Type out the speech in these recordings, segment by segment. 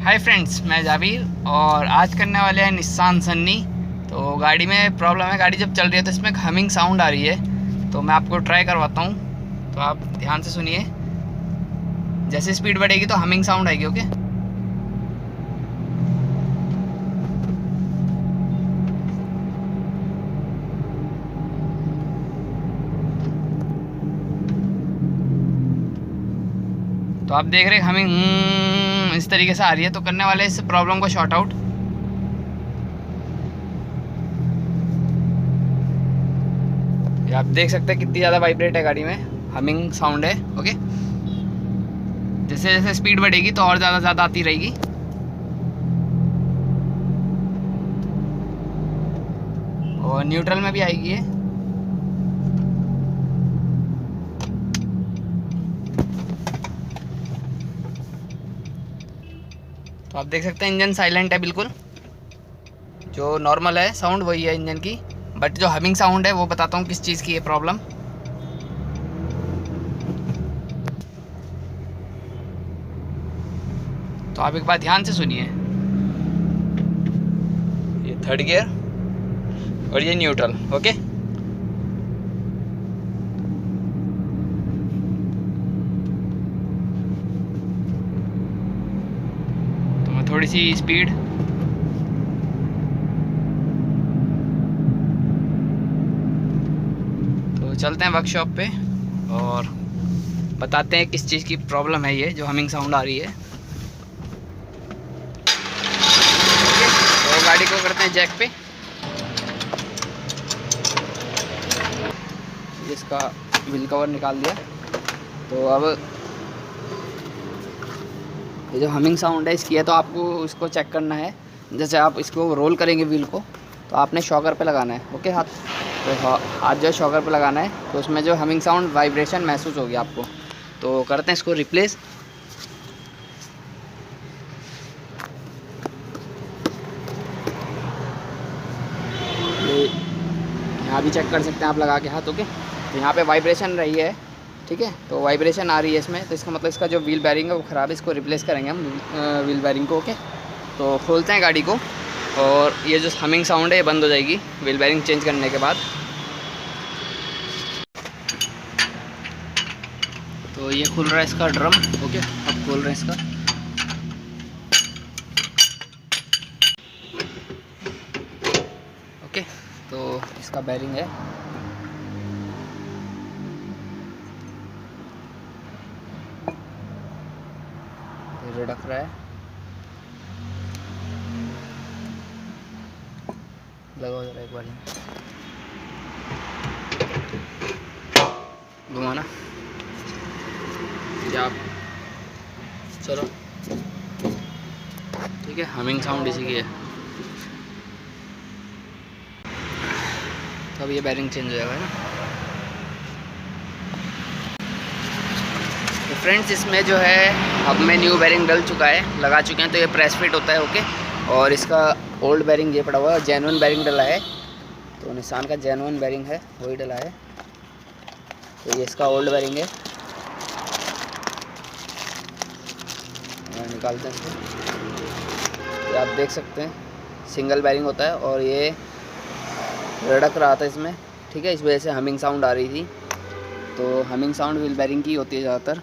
Hi friends, मैं जावीर और आज करने वाले हैं निस्सान सन्नी। तो गाड़ी में प्रॉब्लम है, गाड़ी जब चल रही है तो इसमें हमिंग साउंड आ रही है। तो मैं आपको ट्राई करवाता हूँ, तो आप ध्यान से सुनिए। जैसे स्पीड बढ़ेगी तो हमिंग साउंड आएगी। ओके, तो आप देख रहे हैं हमिंग इस तरीके से आ रही है। तो करने वाले इस प्रॉब्लम को शॉर्ट आउट। आप देख सकते हैं कितनी ज़्यादा वाइब्रेट है गाड़ी में, हमिंग साउंड है। ओके, जैसे जैसे स्पीड बढ़ेगी तो और ज़्यादा आती रहेगी। और न्यूट्रल में भी आएगी ये। तो आप देख सकते हैं इंजन साइलेंट है बिल्कुल। जो नॉर्मल है साउंड वही है इंजन की, बट जो हमिंग साउंड है वो बताता हूँ किस चीज़ की है प्रॉब्लम। तो आप एक बात ध्यान से सुनिए। ये थर्ड गियर और ये न्यूट्रल। ओके, तो मैं थोड़ी सी स्पीड, तो चलते हैं वर्कशॉप पे और बताते हैं किस चीज़ की प्रॉब्लम है ये जो हमिंग साउंड आ रही है। तो गाड़ी को करते हैं जैक पे। इसका व्हील कवर निकाल दिया। तो अब ये जो हमिंग साउंड है इसकी है, तो आपको इसको चेक करना है। जैसे आप इसको रोल करेंगे व्हील को, तो आपने शॉकर पे लगाना है। ओके, तो हाथ जो शॉकर पे लगाना है, तो उसमें जो हमिंग साउंड वाइब्रेशन महसूस होगी आपको। तो करते हैं इसको रिप्लेस। यहाँ भी चेक कर सकते हैं आप लगा के हाथ। ओके, तो यहाँ पे वाइब्रेशन रही है, ठीक है, तो वाइब्रेशन आ रही है इसमें, तो इसका मतलब इसका जो व्हील बैरिंग है वो ख़राब है। इसको रिप्लेस करेंगे हम व्हील बैरिंग को। ओके, तो खोलते हैं गाड़ी को और ये जो हमिंग साउंड है ये बंद हो जाएगी व्हील बैरिंग चेंज करने के बाद। तो ये खुल रहा है इसका ड्रम। ओके, अब खोल रहे हैं इसका। ओके, तो इसका बैरिंग है। रख रहा है, लगाओ जरा एक बार घुमाना। आप चलो, ठीक है, हमिंग साउंड इसी की है। तो अब ये बैरिंग चेंज हो जाएगा ना। तो फ्रेंड्स, इसमें जो है अब मैं न्यू बैरिंग डल चुका है, लगा चुके हैं, तो ये प्रेस फिट होता है। ओके, और इसका ओल्ड बैरिंग ये पड़ा हुआ है, जेन्युइन बैरिंग डला है। तो निसान का जेन्युइन बैरिंग है, वही डला है। तो ये इसका ओल्ड बैरिंग है, निकालते हैं इसको। ये आप देख सकते हैं सिंगल बैरिंग होता है और ये रड़क रहा था इसमें, ठीक है, इस वजह से हमिंग साउंड आ रही थी। तो हमिंग साउंड व्हील बैरिंग की होती है ज़्यादातर।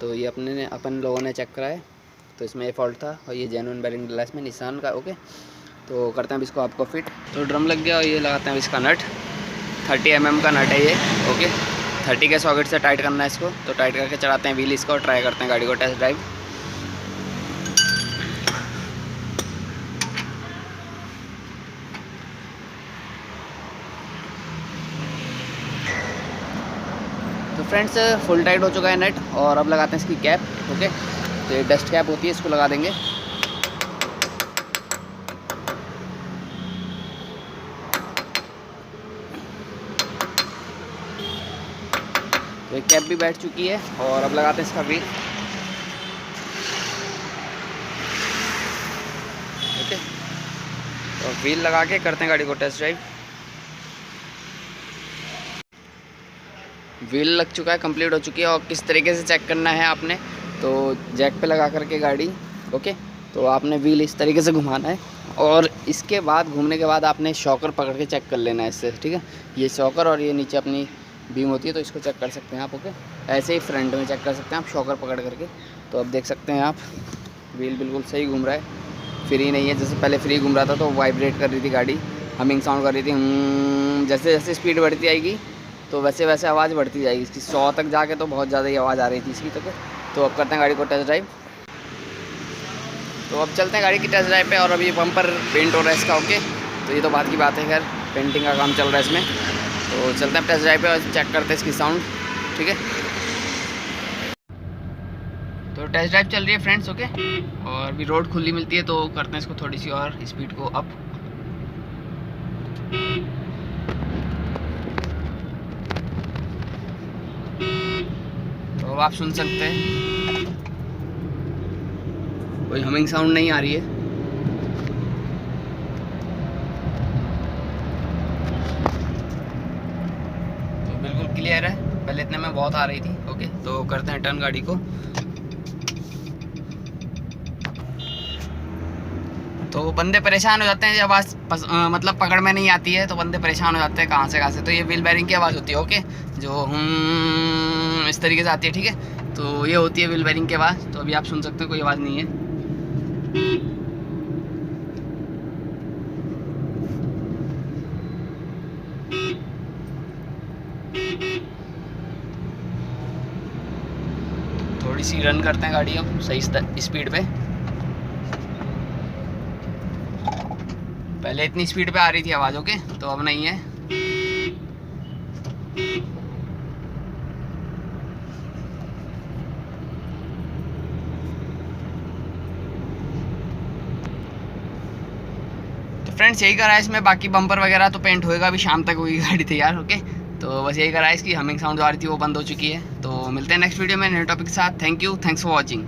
तो ये अपन लोगों ने चेक करा है, तो इसमें ये फॉल्ट था और ये जेन्युइन बैरिंग डला इसमें निसान का। ओके, तो करते हैं अब इसको आपको फिट। तो ड्रम लग गया और ये लगाते हैं अब इसका नट। 30 mm का नट है ये। ओके, 30 के सॉकेट से टाइट करना है इसको। तो टाइट करके चढ़ाते हैं व्हील इसको और ट्राई करते हैं गाड़ी को टेस्ट ड्राइव। तो फ्रेंड्स, फुल टाइट हो चुका है नेट और अब लगाते हैं इसकी कैप। ओके, तो ये डस्ट कैप होती है, इसको लगा देंगे। तो ये कैप भी बैठ चुकी है और अब लगाते हैं इसका व्हील। ओके, तो व्हील लगा के करते हैं गाड़ी को टेस्ट ड्राइव। व्हील लग चुका है, कंप्लीट हो चुकी है। और किस तरीके से चेक करना है आपने, तो जैक पे लगा करके गाड़ी, ओके, तो आपने व्हील इस तरीके से घुमाना है और इसके बाद घूमने के बाद आपने शॉकर पकड़ के चेक कर लेना है इससे, ठीक है। ये शॉकर और ये नीचे अपनी बीम होती है तो इसको चेक कर सकते हैं आप। ओके, ऐसे ही फ्रंट में चेक कर सकते हैं आप शॉकर पकड़ करके। तो अब देख सकते हैं आप व्हील बिल्कुल सही घूम रहा है, फ्री नहीं है। जैसे पहले फ्री घूम रहा था तो वाइब्रेट कर रही थी गाड़ी, हमिंग साउंड कर रही थी। जैसे जैसे स्पीड बढ़ती आएगी तो वैसे वैसे आवाज़ बढ़ती जाएगी इसकी। 100 तक जाके तो बहुत ज़्यादा ही आवाज़ आ रही थी इसकी। तो अब करते हैं गाड़ी को टेस्ट ड्राइव। तो अब चलते हैं गाड़ी की टेस्ट ड्राइव पे। और अभी बम्पर पेंट हो रहा है इसका। ओके, तो ये तो बात की बात है, खैर पेंटिंग का काम चल रहा है इसमें। तो चलते हैं टेस्ट ड्राइव पे और चेक करते हैं इसकी साउंड, ठीक है। तो टेस्ट ड्राइव चल रही है फ्रेंड्स। ओके, और अभी रोड खुली मिलती है तो करते हैं इसको थोड़ी सी और स्पीड को अप। तो अब आप सुन सकते हैं कोई हमिंग साउंड नहीं आ रही है। तो बिल्कुल क्लियर है, पहले इतने में बहुत आ रही थी। ओके, तो करते हैं टर्न गाड़ी को। तो बंदे परेशान हो जाते हैं जब मतलब पकड़ में नहीं आती है तो बंदे परेशान हो जाते हैं कहाँ से कहाँ से। तो ये व्हील बेरिंग की आवाज़ होती है। ओके, जो इस तरीके से आती है, ठीक है। तो ये होती है व्हील बेरिंग की आवाज़। तो अभी आप सुन सकते हैं कोई आवाज़ नहीं है। थोड़ी सी रन करते हैं गाड़ी हम सही स्पीड पे। पहले इतनी स्पीड पे आ रही थी आवाज़। ओके, तो अब नहीं है। तो फ्रेंड्स यही करा है इसमें, बाकी बम्पर वगैरह तो पेंट होएगा अभी शाम तक होगी गाड़ी तैयार। ओके, तो बस यही करा है, इसकी हमिंग साउंड आ रही थी वो बंद हो चुकी है। तो मिलते हैं नेक्स्ट वीडियो में नए टॉपिक के साथ। Thank you, thanks for watching.